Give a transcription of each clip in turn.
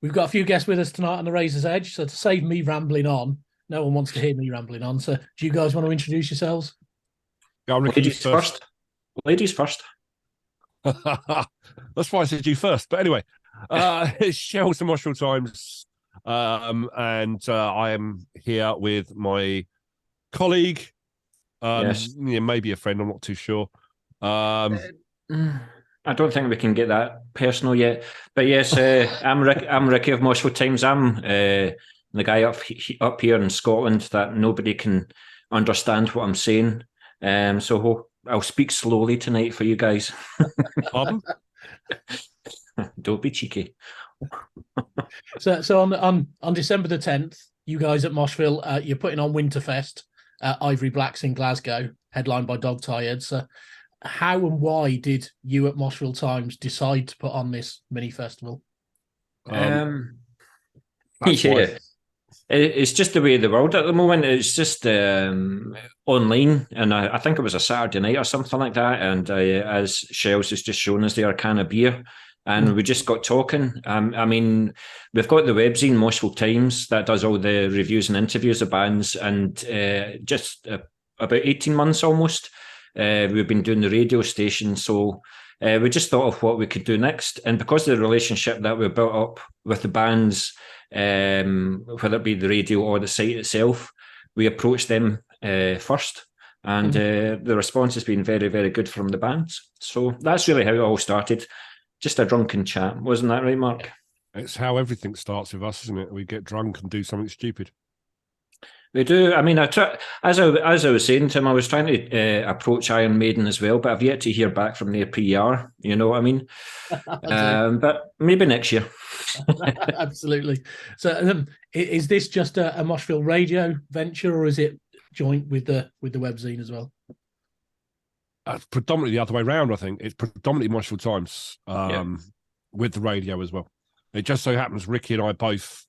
We've got a few guests with us tonight on the Razor's Edge, so to save me rambling on, no one wants to hear me rambling on. So do you guys want to introduce yourselves? Yeah, Ladies first. Ladies first. That's why I said you first. But anyway, it's Shells from Moshville Times. And I am here with my colleague, Yes. maybe a friend, I'm not too sure. I don't think we can get that personal yet. But yes, I'm Ricky of Moshville Times. I'm the guy up here in Scotland that nobody can understand what I'm saying. So I'll speak slowly tonight for you guys. Pardon? Don't be cheeky. So on December the 10th, you guys at Moshville, you're putting on WinterFest at Ivory Blacks in Glasgow, headlined by Dog Tired. So how and why did you at Moshville Times decide to put on this mini festival? It's just the way of the world at the moment. It's just online, and I think it was a Saturday night or something like that. And as Shells has just shown us there, a can of beer, and we just got talking. I mean, we've got the webzine Moshville Times that does all the reviews and interviews of bands, and just about 18 months almost, we've been doing the radio station. So we just thought of what we could do next, and because of the relationship that we built up with the bands, whether it be the radio or the site itself, we approached them first, and the response has been very, very good from the bands. So that's really how it all started. Just a drunken chat, wasn't that right, Mark? It's how everything starts with us, isn't it? We get drunk and do something stupid. We do. I mean, as I was saying to him, I was trying to approach Iron Maiden as well, but I've yet to hear back from their PR. You know what I mean? But maybe next year. Absolutely. So, is this just a Moshville Radio venture, or is it joint with the webzine as well? Predominantly the other way around, I think. It's predominantly Moshville Times with the radio as well. It just so happens Ricky and I both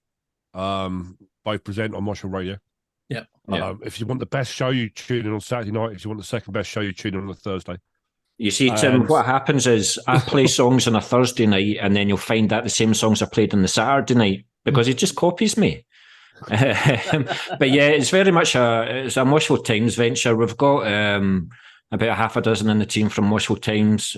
present on Moshville Radio. Yeah. If you want the best show, you tune in on Saturday night. If you want the second best show, you tune in on a Thursday. You see, Tim, what happens is I play songs on a Thursday night, and then you'll find that the same songs are played on the Saturday night because he just copies me. But yeah, it's very much it's a Moshville Times venture. We've got about a half a dozen in the team from Moshville Times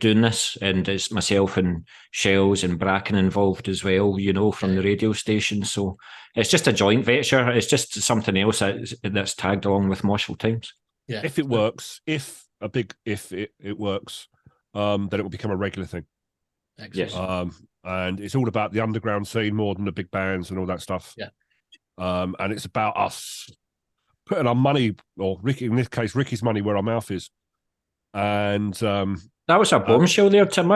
doing this, and it's myself and Shells and Bracken involved as well, you know, from the radio station. So it's just a joint venture. It's just something else that's tagged along with Moshville Times. Yeah. If it works, if it works, then it will become a regular thing. Excellent. Yes. And it's all about the underground scene more than the big bands and all that stuff. Yeah. And it's about us putting our money, or Ricky, in this case, Ricky's money where our mouth is. And that was a bombshell there, Tim.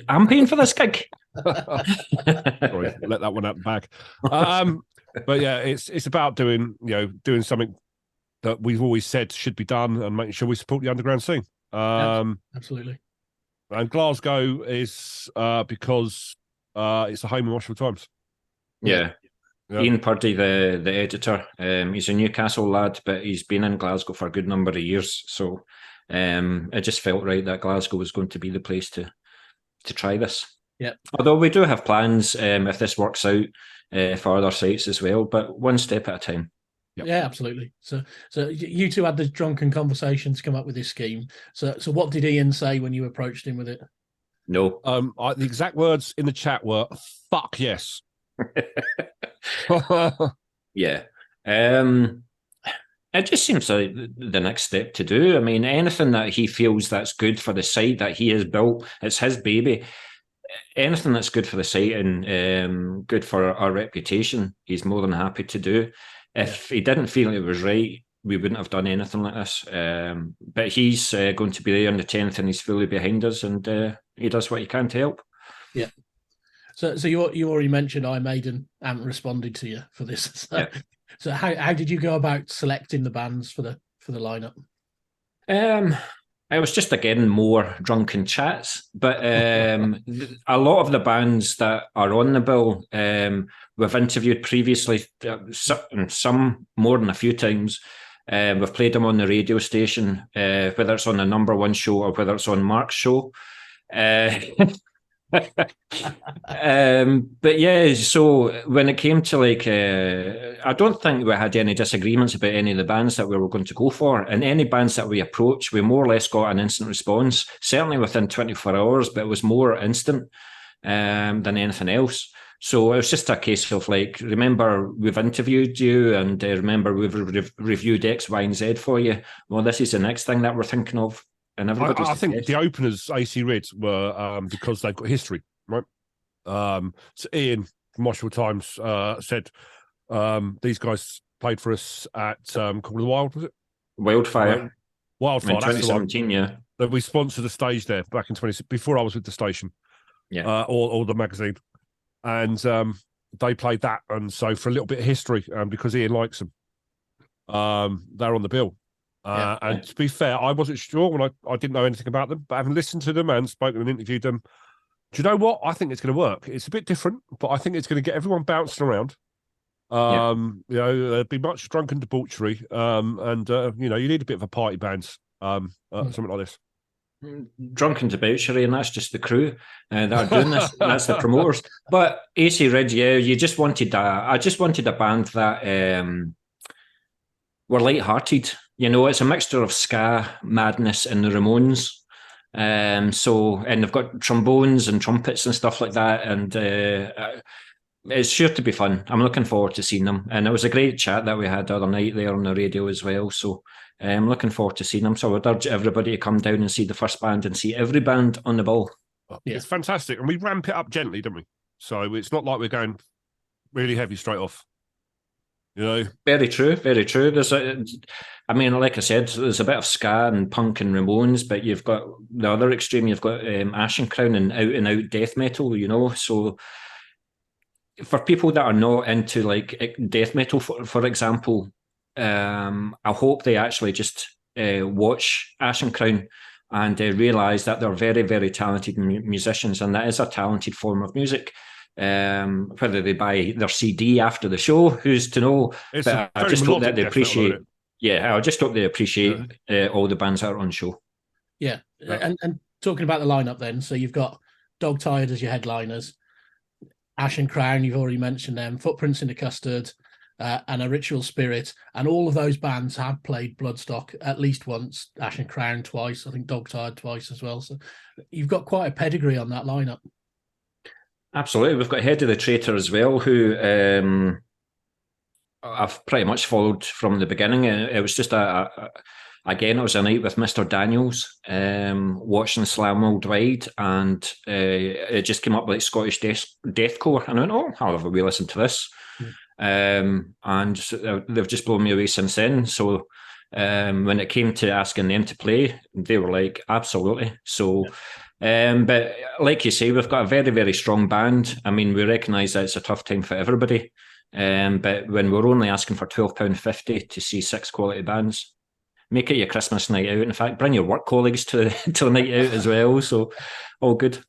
I'm paying for this gig. Sorry, let that one out the bag. But yeah, it's about doing something that we've always said should be done and making sure we support the underground scene. Absolutely. And Glasgow is because it's the home of Moshville Times. Yeah. Ian Purdy, the editor, he's a Newcastle lad, but he's been in Glasgow for a good number of years. So it just felt right that Glasgow was going to be the place to try this. Yeah. Although we do have plans if this works out for other sites as well, but one step at a time. Yep. Yeah, absolutely. So you two had this drunken conversation to come up with this scheme. So what did Ian say when you approached him with it? No. The exact words in the chat were "fuck yes." Yeah. It just seems like the next step to do. I mean, anything that he feels that's good for the site that he has built, it's his baby. Anything that's good for the site and good for our reputation, he's more than happy to do. If he didn't feel it was right, we wouldn't have done anything like this. But he's going to be there on the 10th, and he's fully behind us, and he does what he can to help. Yeah. So you already mentioned Iron Maiden haven't responded to you for this. So how did you go about selecting the bands for the lineup? It was just, again, more drunken chats. But a lot of the bands that are on the bill, we've interviewed previously, some more than a few times. We've played them on the radio station, whether it's on the number one show or whether it's on Mark's show. But yeah, so when it came to I don't think we had any disagreements about any of the bands that we were going to go for, and any bands that we approached, we more or less got an instant response, certainly within 24 hours, but it was more instant than anything else. So it was just a case of remember, we've interviewed you, and remember, we've reviewed X, Y, and Z for you. Well, this is the next thing that we're thinking of. And I think yes. The openers, AC Rids, were because they've got history, right? So Ian from Moshville Times said these guys played for us at Call of the Wild, was it? Wildfire. Wildfire, in 2017, yeah. That we sponsored a stage there back in before I was with the station, or the magazine. And they played that, and so for a little bit of history, because Ian likes them, they're on the bill. And to be fair, I wasn't sure when I didn't know anything about them, but having listened to them and spoken and interviewed them, do you know what? I think it's going to work. It's a bit different, but I think it's going to get everyone bouncing around. There'd be much drunken debauchery, and you need a bit of a party band, something like this. Drunken debauchery, and that's just the crew that are doing this. That's the promoters. But AC Rid, you just wanted I just wanted a band that were light-hearted. It's a mixture of ska, madness, and the Ramones. And they've got trombones and trumpets and stuff like that, and it's sure to be fun. I'm looking forward to seeing them, and it was a great chat that we had the other night there on the radio as well. So I'm looking forward to seeing them. So I would urge everybody to come down and see the first band and see every band on the bill. It's fantastic, and we ramp it up gently, don't we? So it's not like we're going really heavy straight off. Very true, very true. Like I said, there's a bit of ska and punk and Ramones, but you've got the other extreme. You've got Ashen Crown and out death metal. So for people that are not into death metal, for example, I hope they actually just watch Ashen Crown and realise that they're very, very talented musicians, and that is a talented form of music. Whether they buy their CD after the show, who's to know? But I just hope that they appreciate. I just hope they appreciate all the bands that are on show. Yeah, and talking about the lineup, then, so you've got Dog Tired as your headliners, Ashen Crown, you've already mentioned them, Footprints in the Custard, and A Ritual Spirit, and all of those bands have played Bloodstock at least once. Ashen Crown twice, I think Dog Tired twice as well. So you've got quite a pedigree on that lineup. Absolutely. We've got Head of the Traitor as well, who I've pretty much followed from the beginning. It was just it was a night with Mr. Daniels, watching Slam Worldwide, and it just came up like Scottish deathcore. And I went, how have we listened to this? And they've just blown me away since then. So when it came to asking them to play, they were like, absolutely. So... but like you say, we've got a very, very strong band. I mean, we recognise that it's a tough time for everybody. But when we're only asking for £12.50 to see 6 quality bands, make it your Christmas night out. In fact, bring your work colleagues to the night out as well. So all good.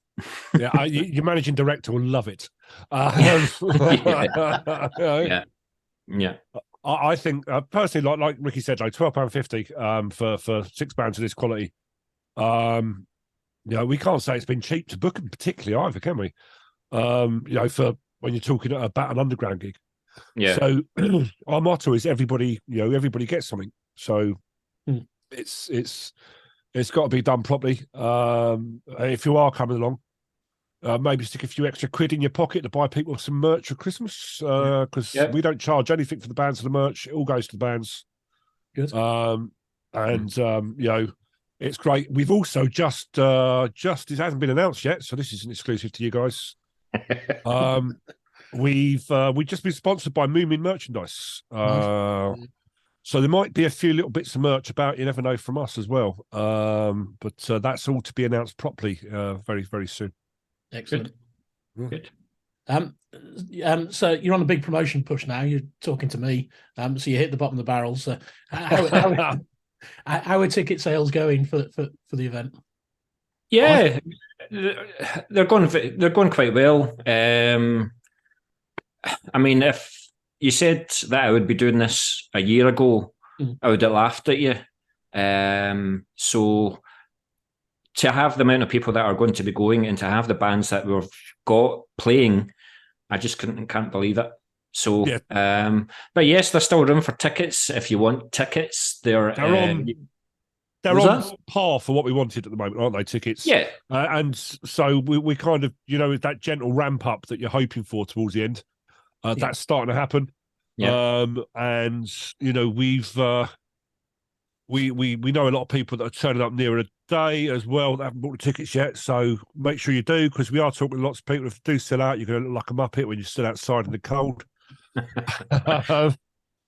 Yeah, your managing director will love it. Yeah. I think personally, like Ricky said, £12.50 for 6 bands of this quality. We can't say it's been cheap to book them particularly either, can we? For when you're talking about an underground gig. Yeah. So our motto is everybody gets something. So it's got to be done properly. If you are coming along, maybe stick a few extra quid in your pocket to buy people some merch for Christmas, because we don't charge anything for the bands or the merch. It all goes to the bands. Good. It's great. We've also just it hasn't been announced yet, so this is an exclusive to you guys. We've just been sponsored by Moomin Merchandise. So there might be a few little bits of merch about, you never know, from us as well. But that's all to be announced properly very, very soon. Excellent. Good. So you're on a big promotion push now. You're talking to me. So you hit the bottom of the barrel. So how are ticket sales going for the event? Yeah, they're going quite well. I mean, if you said that I would be doing this a year ago, I would have laughed at you. So to have the amount of people that are going to be going and to have the bands that we've got playing, I just can't believe it. So, but yes, there's still room for tickets if you want tickets. They're on par for what we wanted at the moment, aren't they? Tickets, yeah. And so we kind of, that gentle ramp up that you're hoping for towards the end. That's starting to happen. Yeah. And we've we know a lot of people that are turning up nearer a day as well that haven't bought the tickets yet. So make sure you do, because we are talking to lots of people. If you do sell out, you're going to look them up here when you're still outside in the cold.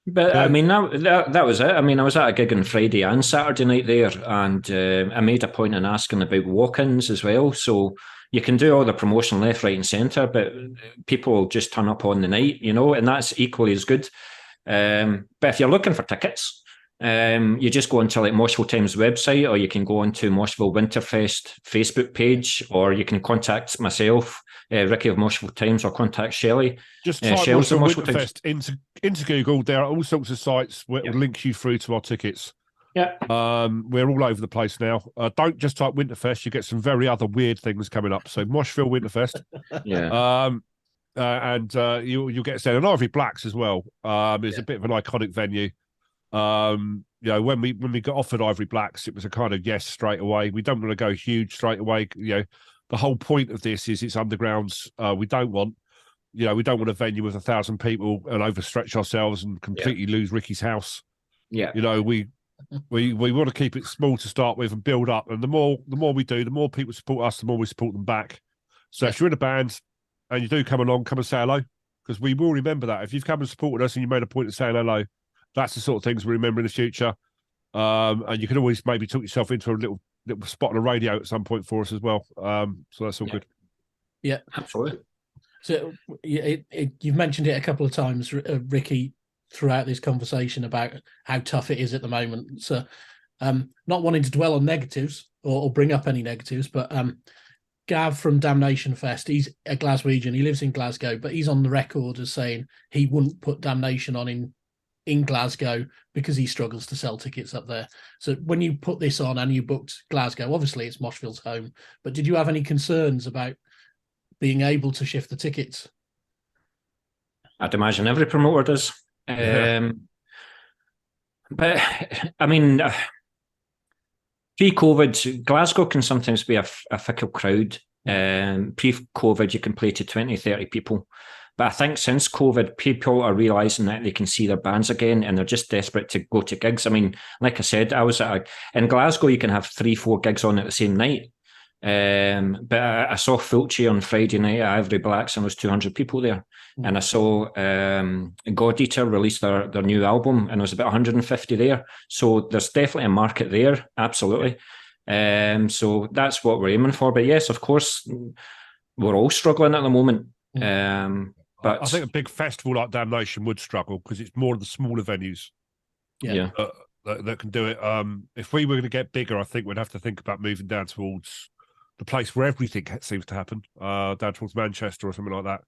But I mean, that was it. I mean, I was at a gig on Friday and Saturday night there, and I made a point in asking about walk-ins as well. So you can do all the promotion left, right, and centre, but people just turn up on the night, and that's equally as good. But if you're looking for tickets, you just go onto like Moshville Times website, or you can go onto Moshville WinterFest Facebook page, or you can contact myself, Ricky of Moshville Times, or contact Shelley. Just type Moshville WinterFest into Google. There are all sorts of sites where it will link you through to our tickets. Yeah. We're all over the place now. Don't just type Winterfest. You get some very other weird things coming up. So Moshville Winterfest. Yeah. And you'll get there. And Ivory Blacks as well. It's a bit of an iconic venue. When we got offered Ivory Blacks, it was a kind of yes straight away. We don't want to go huge straight away. The whole point of this is it's undergrounds. We don't want a venue with 1,000 people and overstretch ourselves and completely lose Ricky's house. Yeah. We want to keep it small to start with and build up. And the more we do, the more people support us, the more we support them back. So if you're in a band and you do come along, come and say hello, because we will remember that. If you've come and supported us and you made a point of saying hello, that's the sort of things we remember in the future. And you can always maybe talk yourself into a little spot on the radio at some point for us as well. So that's all good. Yeah, absolutely. So you've mentioned it a couple of times, Ricky, throughout this conversation about how tough it is at the moment. So not wanting to dwell on negatives or bring up any negatives, but Gav from Damnation Fest, he's a Glaswegian. He lives in Glasgow, but he's on the record as saying he wouldn't put Damnation on in Glasgow because he struggles to sell tickets up there. So when you put this on and you booked Glasgow, obviously it's Moshville's home, but did you have any concerns about being able to shift the tickets? I'd imagine every promoter does. But I mean, pre-COVID, Glasgow can sometimes be a fickle crowd. Pre-COVID, you can play to 20, 30 people. But I think since COVID, people are realising that they can see their bands again, and they're just desperate to go to gigs. I mean, like I said, I was in Glasgow, you can have 3-4 gigs on at the same night. But I saw Fulci on Friday night at Ivory Blacks, and there was 200 people there. And I saw God Eater release their new album, and there was about 150 there. So there's definitely a market there, absolutely. So that's what we're aiming for. But yes, of course, we're all struggling at the moment. But I think a big festival like Damnation would struggle because it's more of the smaller venues. That can do it. If we were going to get bigger, I think we'd have to think about moving down towards the place where everything seems to happen, down towards Manchester or something like that.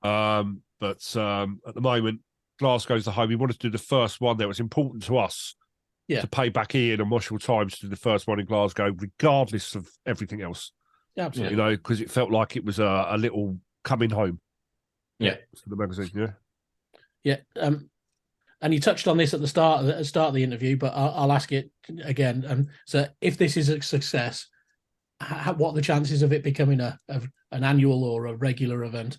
But at the moment, Glasgow's the home. We wanted to do the first one there. It's important to us to pay back Ian and Moshville Times to do the first one in Glasgow, regardless of everything else. Yeah, absolutely. Because it felt like it was a little coming home. For the magazine. And you touched on this at the start of the interview, but I'll ask it again. So, if this is a success, what are the chances of it becoming an annual or a regular event?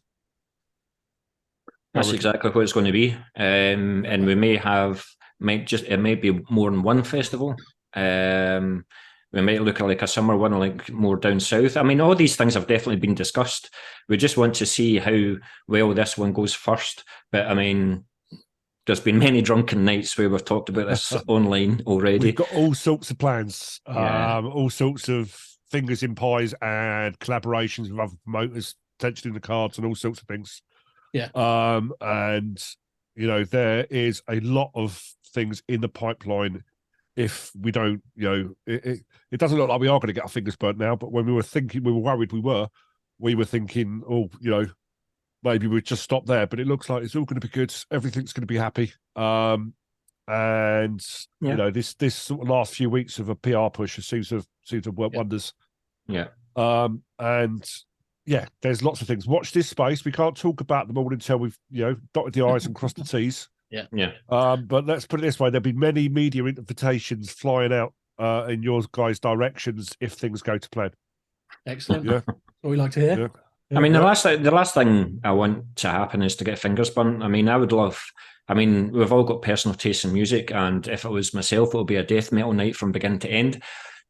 That's exactly what it's going to be, and we it might be more than one festival. We might look at like a summer one, like more down south. I mean, all these things have definitely been discussed. We just want to see how well this one goes first. But I mean, there's been many drunken nights where we've talked about this online already. We've got all sorts of plans, all sorts of fingers in pies and collaborations with other promoters, potentially in the cards and all sorts of things. And there is a lot of things in the pipeline. If we don't, it doesn't look like we are going to get our fingers burnt now. But when we were worried we were thinking, maybe we'd just stop there. But it looks like it's all going to be good. Everything's going to be happy. This sort of last few weeks of a PR push seems to have worked wonders. Yeah. And yeah, there's lots of things. Watch this space. We can't talk about them all until we've, dotted the I's and crossed the T's. Yeah. Yeah. But let's put it this way: there'll be many media invitations flying out in your guys' directions if things go to plan. Excellent. Yeah. What we like to hear. Yeah. I mean, the last thing I want to happen is to get fingers burnt. I mean, I would love. I mean, we've all got personal tastes in music, and if it was myself, it would be a death metal night from beginning to end.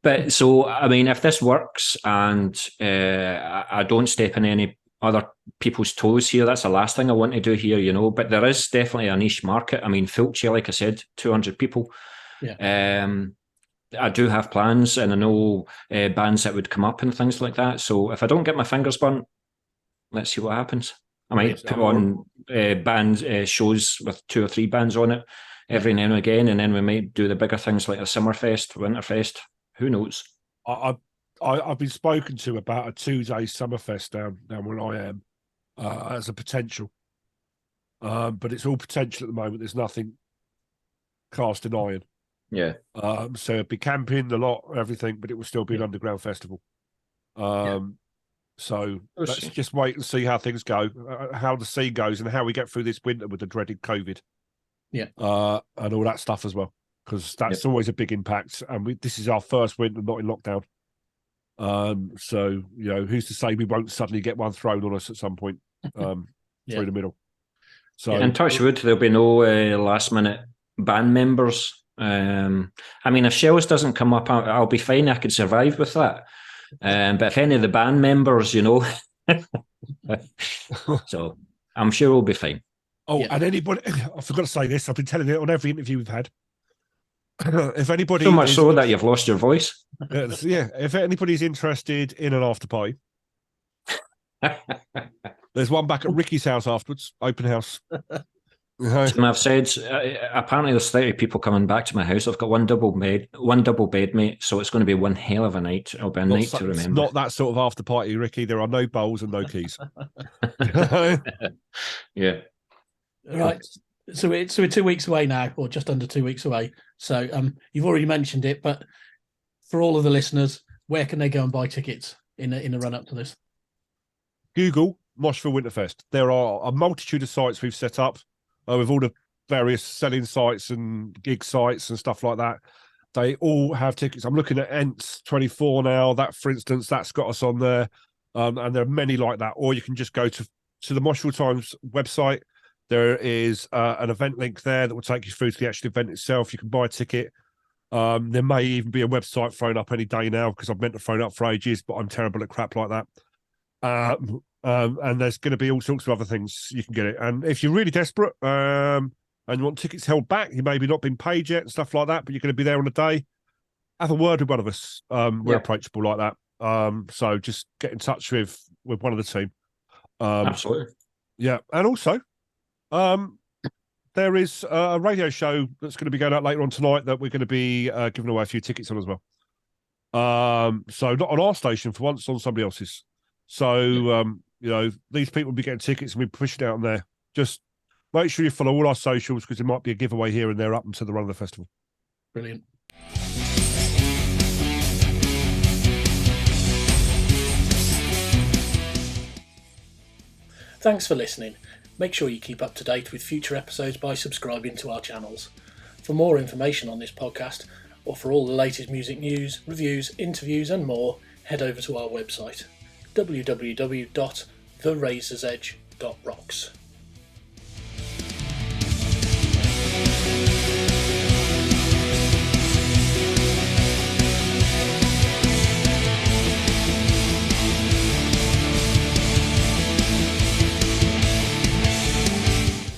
But so, I mean, if this works and I don't step in any other people's toes here, that's the last thing I want to do here, But there is definitely a niche market. I mean, Filchia, like I said, 200 people. Yeah. I do have plans, and I know bands that would come up and things like that. So if I don't get my fingers burnt, let's see what happens. I might put on shows with 2 or 3 bands on it every now and again, and then we might do the bigger things like a Summerfest, Winterfest. Who knows? I've been spoken to about a 2-day Summerfest down where I am as a potential, but it's all potential at the moment. There's nothing cast in iron. Yeah. So it'd be camping, the lot, everything, but it will still be an underground festival. So let's just wait and see how things go, how the scene goes, and how we get through this winter with the dreaded COVID. Yeah. And all that stuff as well, because that's always a big impact. And this is our first winter not in lockdown. So who's to say we won't suddenly get one thrown on us at some point through the middle. So and touch wood, there'll be no last minute band members. I mean, if Shells doesn't come up, I'll be fine. I could survive with that. But if any of the band members, so I'm sure we'll be fine. Oh, and anybody, I forgot to say this. I've been telling it on every interview we've had. If anybody, so much so that you've lost your voice. If anybody's interested in an after party, there's one back at Ricky's house afterwards, open house. And I've said apparently there's 30 people coming back to my house. I've got one double bed, mate. So it's going to be one hell of a night. It'll be a night to remember. It's not that sort of after party, Ricky. There are no bowls and no keys. Yeah. Right. So we're 2 weeks away now, or just under 2 weeks away. So you've already mentioned it, but for all of the listeners, where can they go and buy tickets in the run up to this? Google Moshville Winterfest. There are a multitude of sites we've set up. With all the various selling sites and gig sites and stuff like that. They all have tickets. I'm looking at Ents 24 now. That, for instance, that's got us on there. And there are many like that. Or you can just go to the Moshville Times website. There is an event link there that will take you through to the actual event itself. You can buy a ticket. There may even be a website thrown up any day now because I've meant to phone up for ages, but I'm terrible at crap like that. And there's going to be all sorts of other things you can get it. And if you're really desperate and you want tickets held back, you maybe not been paid yet and stuff like that, but you're going to be there on the day, have a word with one of us. We're approachable like that. So just get in touch with one of the team. Absolutely. Yeah. And also, there is a radio show that's going to be going out later on tonight that we're going to be giving away a few tickets on as well. So not on our station for once, on somebody else's. So, these people will be getting tickets and we push it out on there. Just make sure you follow all our socials because there might be a giveaway here and there up until the run of the festival. Brilliant. Thanks for listening. Make sure you keep up to date with future episodes by subscribing to our channels. For more information on this podcast, or for all the latest music news, reviews, interviews and more, head over to our website www.therazorsedge.rocks.